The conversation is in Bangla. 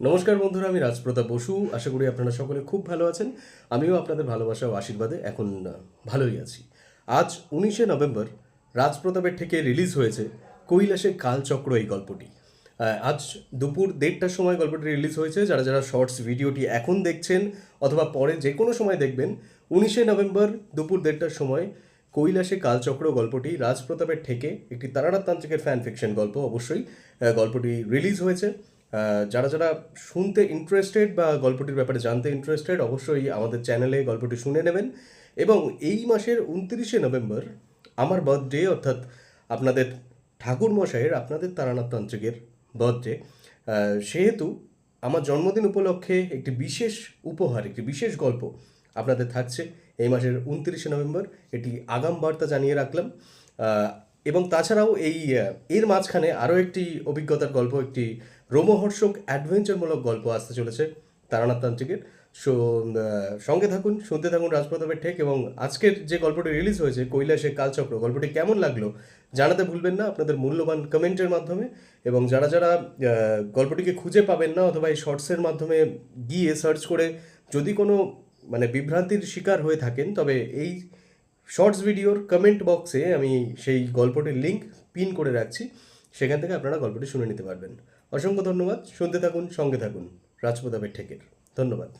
নমস্কার বন্ধুরা, আমি রাজপ্রতাপ বসু। আশা করি আপনারা সকলে খুব ভালো আছেন। আমিও আপনাদের ভালোবাসা ও আশীর্বাদে এখন ভালোই আছি। আজ 19শে নভেম্বর রাজপ্রতাপের থেকে রিলিজ হয়েছে কৈলাসের কালচক্র এই গল্পটি। আজ দুপুর 1:30টার সময় গল্পটি রিলিজ হয়েছে। যারা যারা শর্টস ভিডিওটি এখন দেখছেন অথবা পরে যে কোনো সময় দেখবেন, 19শে নভেম্বর দুপুর 1:30টার সময় কৈলাসে কালচক্র গল্পটি রাজপ্রতাপের থেকে একটি তারানাথ তান্ত্রিকের ফ্যান ফিকশন গল্প অবশ্যই গল্পটি রিলিজ হয়েছে। যারা যারা শুনতে ইন্টারেস্টেড বা গল্পটির ব্যাপারে জানতে ইন্টারেস্টেড অবশ্যই আমাদের চ্যানেলে গল্পটি শুনে নেবেন। এবং এই মাসের 29শে নভেম্বর আমার বার্থডে, অর্থাৎ আপনাদের ঠাকুরমশাইয়ের, আপনাদের তারানাথ তান্ত্রিকের বার্থডে। সেহেতু আমার জন্মদিন উপলক্ষে একটি বিশেষ উপহার, একটি বিশেষ গল্প আপনাদের থাকছে এই মাসের 29শে নভেম্বর। এটি আগাম বার্তা জানিয়ে রাখলাম। এবং তাছাড়াও এর মাঝখানে আরও একটি অভিজ্ঞতার গল্প, একটি রোমহর্ষক অ্যাডভেঞ্চারমূলক গল্প আসতে চলেছে তারানাথ তান্ত্রিকের। সো সঙ্গে থাকুন, শুনতে থাকুন রাজপ্রতাপের ঠেক। এবং আজকের যে গল্পটি রিলিজ হয়েছে কৈলাসে কালচক্র, গল্পটি কেমন লাগলো জানাতে ভুলবেন না আপনাদের মূল্যবান কমেন্টের মাধ্যমে। এবং যারা যারা গল্পটিকে খুঁজে পাবেন না অথবা এই শর্টসের মাধ্যমে গিয়ে সার্চ করে যদি কোনো বিভ্রান্তির শিকার হয়ে থাকেন, তবে এই শর্টস ভিডিওর কমেন্ট বক্সে আমি সেই গল্পটির লিঙ্ক পিন করে রাখছি। সেখান থেকে আপনারা গল্পটি শুনে নিতে পারবেন। অসংখ্য ধন্যবাদ। শুনতে থাকুন, সঙ্গে থাকুন রাজপ্রতাপের ঠেকের। ধন্যবাদ।